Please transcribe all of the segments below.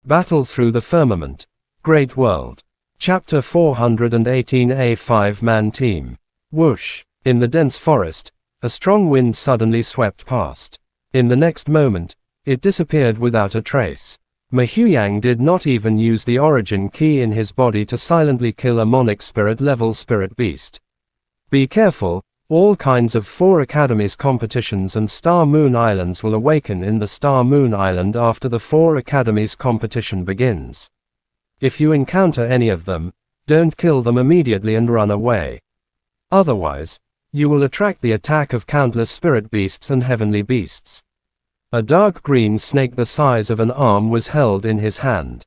Battle Through the Firmament. Great World. Chapter 418, a 5-man team. Whoosh. In the dense forest, a strong wind suddenly swept past. In the next moment, it disappeared without a trace. Mahyuyang did not even use the origin key in his body to silently kill a Monic spirit-level spirit beast. Be careful, all kinds of 4 Academies competitions and Star Moon Islands will awaken in the Star Moon Island after the 4 Academies competition begins. If you encounter any of them, don't kill them immediately and run away. Otherwise, you will attract the attack of countless spirit beasts and heavenly beasts. A dark green snake the size of an arm was held in his hand.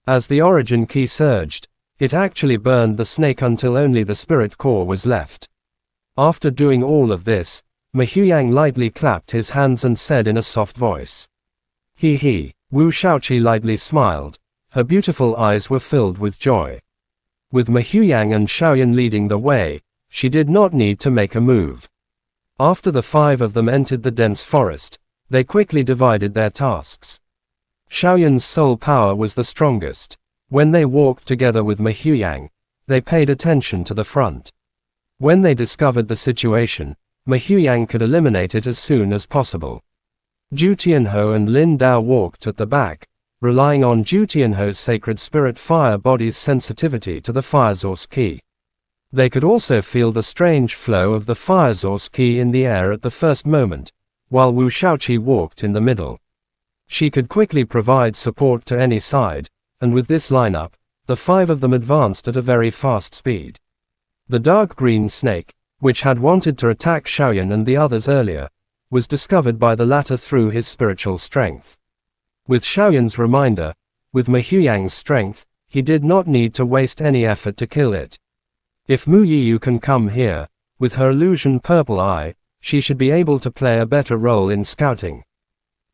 As the origin key surged, it actually burned the snake until only the spirit core was left. After doing all of this, Mahyuyang lightly clapped his hands and said in a soft voice, "Hee hee." Wu Shaoqi lightly smiled. Her beautiful eyes were filled with joy. With Mahyuyang and Xiaoyan leading the way, she did not need to make a move. After the 5 of them entered the dense forest, they quickly divided their tasks. Xiaoyan's soul power was the strongest. When they walked together with Mahyuyang, they paid attention to the front. When they discovered the situation, Mahyuyang could eliminate it as soon as possible. Zhu Tianhou and Lin Dao walked at the back, relying on Zhu Tianhou's sacred spirit fire body's sensitivity to the fire source key. They could also feel the strange flow of the fire source key in the air at the first moment, while Wu Shaoqi walked in the middle. She could quickly provide support to any side, and with this lineup, the 5 of them advanced at a very fast speed. The dark green snake, which had wanted to attack Xiaoyan and the others earlier, was discovered by the latter through his spiritual strength. With Xiaoyan's reminder, with Mahyuyang's strength, he did not need to waste any effort to kill it. If Mu Yiyu can come here, with her illusion purple eye, she should be able to play a better role in scouting.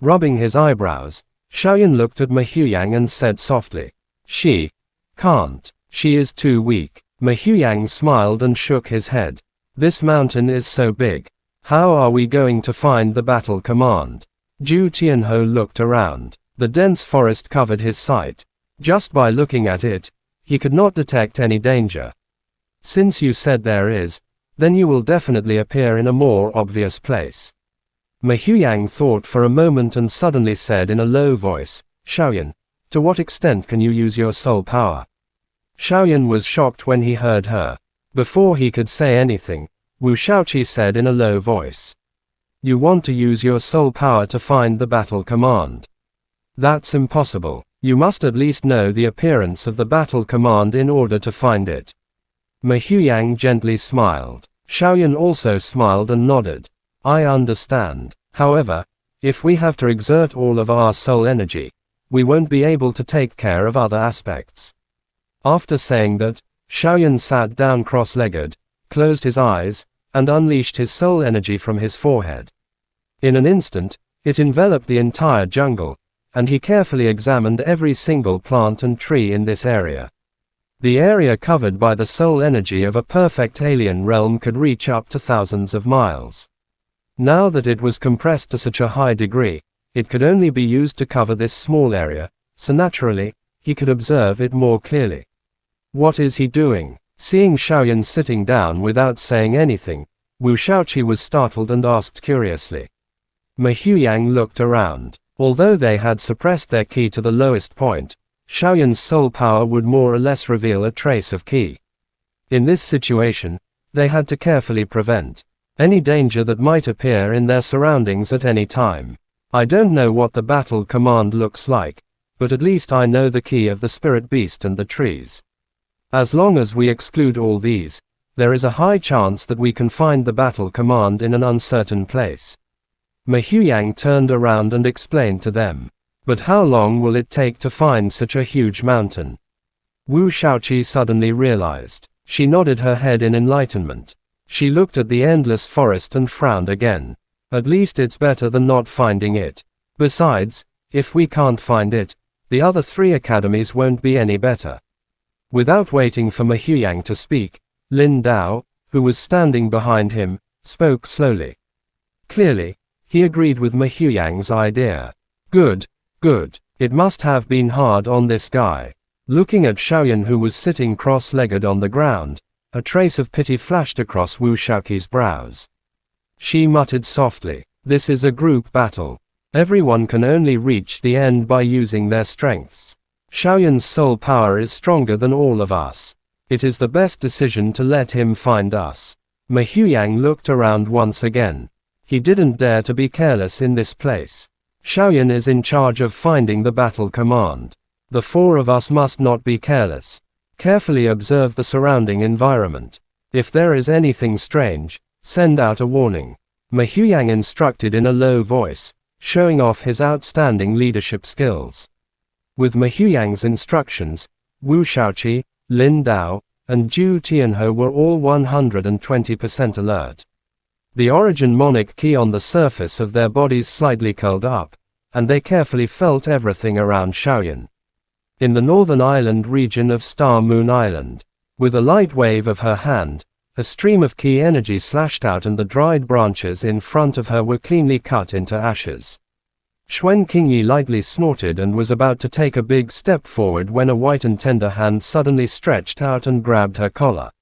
Rubbing his eyebrows, Xiaoyan looked at Mahyuyang and said softly, "She can't. She is too weak." Mahyuyang smiled and shook his head. "This mountain is so big. How are we going to find the battle command?" Zhu Tianhou looked around. The dense forest covered his sight. Just by looking at it, he could not detect any danger. "Since you said there is, then you will definitely appear in a more obvious place." Mahyuyang thought for a moment and suddenly said in a low voice, "Xiaoyan, to what extent can you use your soul power?" Xiaoyan was shocked when he heard her. Before he could say anything, Wu Shaoqi said in a low voice, "You want to use your soul power to find the battle command? That's impossible. You must at least know the appearance of the battle command in order to find it." Mahyuyang gently smiled. Xiaoyan also smiled and nodded. "I understand. However, if we have to exert all of our soul energy, we won't be able to take care of other aspects." After saying that, Xiaoyan sat down cross-legged, closed his eyes, and unleashed his soul energy from his forehead. In an instant, it enveloped the entire jungle, and he carefully examined every single plant and tree in this area. The area covered by the soul energy of a perfect alien realm could reach up to thousands of miles. Now that it was compressed to such a high degree, it could only be used to cover this small area, so naturally, he could observe it more clearly. "What is he doing?" Seeing Xiaoyan sitting down without saying anything, Wu Shaoqi was startled and asked curiously. Mahyuyang looked around. Although they had suppressed their ki to the lowest point, Xiaoyan's soul power would more or less reveal a trace of ki. In this situation, they had to carefully prevent any danger that might appear in their surroundings at any time. "I don't know what the battle command looks like, but at least I know the ki of the spirit beast and the trees. As long as we exclude all these, there is a high chance that we can find the battle command in an uncertain place." Mahyuyang turned around and explained to them. "But how long will it take to find such a huge mountain?" Wu Shaoqi suddenly realized. She nodded her head in enlightenment. She looked at the endless forest and frowned again. "At least it's better than not finding it. Besides, if we can't find it, the other 3 academies won't be any better." Without waiting for Mahyuyang to speak, Lin Dao, who was standing behind him, spoke slowly. Clearly, he agreed with Mahyuyang's idea. Good. It must have been hard on this guy. Looking at Xiaoyan, who was sitting cross-legged on the ground, a trace of pity flashed across Wu Shaoqi's brows. She muttered softly, "This is a group battle. Everyone can only reach the end by using their strengths. Xiaoyan's soul power is stronger than all of us. It is the best decision to let him find us." Ma Huiyang looked around once again. He didn't dare to be careless in this place. Xiaoyan is in charge of finding the battle command. The four of us must not be careless. Carefully observe the surrounding environment. If there is anything strange, send out a warning. Ma Huiyang instructed in a low voice, showing off his outstanding leadership skills. With Ma Huiyang's instructions, Wu Shaoqi, Lin Dao, and Zhu Tianhe were all 120% alert. The origin monic key on the surface of their bodies slightly curled up, and they carefully felt everything around Xiaoyan. In the northern island region of Star Moon Island, with a light wave of her hand, a stream of key energy slashed out and the dried branches in front of her were cleanly cut into ashes. Xuan Qingyi lightly snorted and was about to take a big step forward when a white and tender hand suddenly stretched out and grabbed her collar.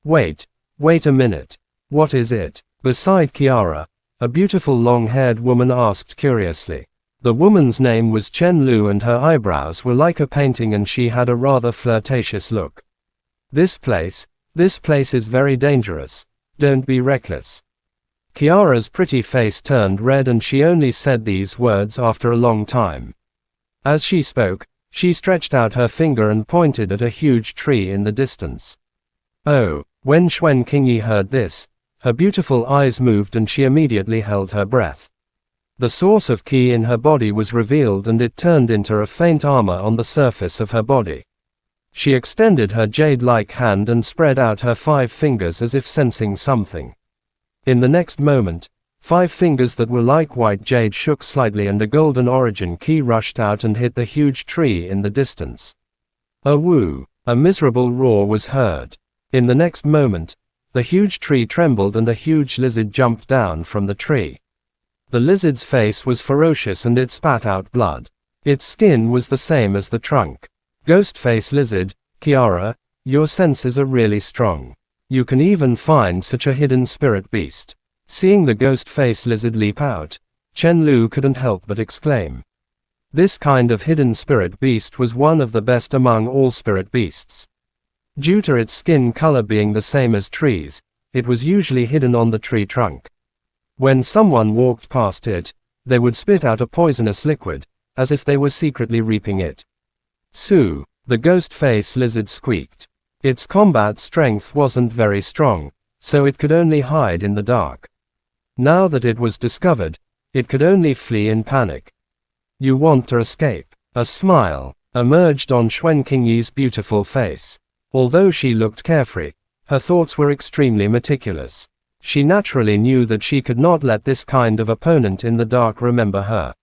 Wait a minute. What is it?" Beside Kiara, a beautiful long-haired woman asked curiously. The woman's name was Chen Lu and her eyebrows were like a painting and she had a rather flirtatious look. This place is very dangerous. Don't be reckless." Kiara's pretty face turned red and she only said these words after a long time. As she spoke, she stretched out her finger and pointed at a huge tree in the distance. Oh, when Xuan Qingyi heard this, her beautiful eyes moved and she immediately held her breath. The source of qi in her body was revealed and it turned into a faint armor on the surface of her body. She extended her jade-like hand and spread out her 5 fingers as if sensing something. In the next moment, 5 fingers that were like white jade shook slightly and a golden origin key rushed out and hit the huge tree in the distance. A woo! A miserable roar was heard. In the next moment, the huge tree trembled and a huge lizard jumped down from the tree. The lizard's face was ferocious and it spat out blood. Its skin was the same as the trunk. Ghost-face lizard, Kiara, your senses are really strong. You can even find such a hidden spirit beast. Seeing the ghost-face lizard leap out, Chen Lu couldn't help but exclaim. This kind of hidden spirit beast was one of the best among all spirit beasts. Due to its skin color being the same as trees, it was usually hidden on the tree trunk. When someone walked past it, they would spit out a poisonous liquid, as if they were secretly reaping it. Su, the ghost-face lizard squeaked. Its combat strength wasn't very strong, so it could only hide in the dark. Now that it was discovered, it could only flee in panic. You want to escape? A smile emerged on Xuan Qingyi's beautiful face. Although she looked carefree, her thoughts were extremely meticulous. She naturally knew that she could not let this kind of opponent in the dark remember her.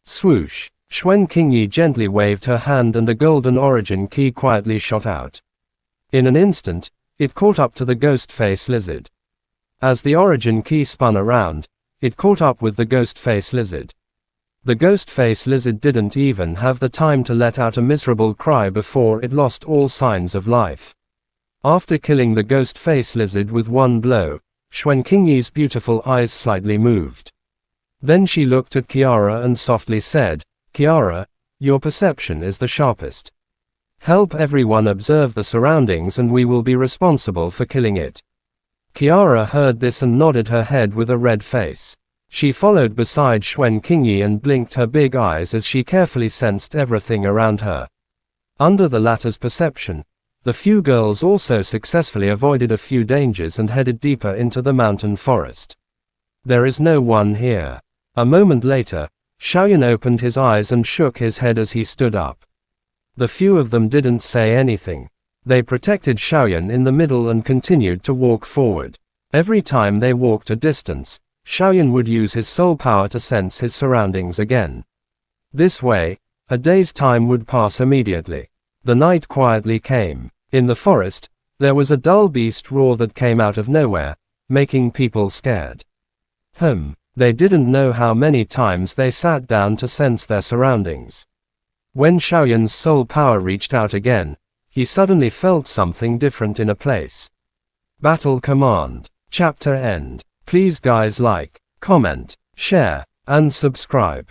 Swoosh! Xuan Qingyi gently waved her hand and a golden origin key quietly shot out. In an instant, it caught up to the ghost-face lizard. As the origin key spun around, it caught up with the ghost-face lizard. The ghost-face lizard didn't even have the time to let out a miserable cry before it lost all signs of life. After killing the ghost-face lizard with one blow, Xuan Qingyi's beautiful eyes slightly moved. Then she looked at Kiara and softly said, Kiara, your perception is the sharpest. Help everyone observe the surroundings and we will be responsible for killing it. Kiara heard this and nodded her head with a red face. She followed beside Xuan Qingyi and blinked her big eyes as she carefully sensed everything around her. Under the latter's perception, the few girls also successfully avoided a few dangers and headed deeper into the mountain forest. There is no one here. A moment later, Xiaoyan opened his eyes and shook his head as he stood up. The few of them didn't say anything. They protected Xiaoyan in the middle and continued to walk forward. Every time they walked a distance, Xiaoyan would use his soul power to sense his surroundings again. This way, a day's time would pass immediately. The night quietly came. In the forest, there was a dull beast roar that came out of nowhere, making people scared. They didn't know how many times they sat down to sense their surroundings. When Xiaoyan's soul power reached out again, he suddenly felt something different in a place. Battle command. Chapter end. Please guys like, comment, share, and subscribe.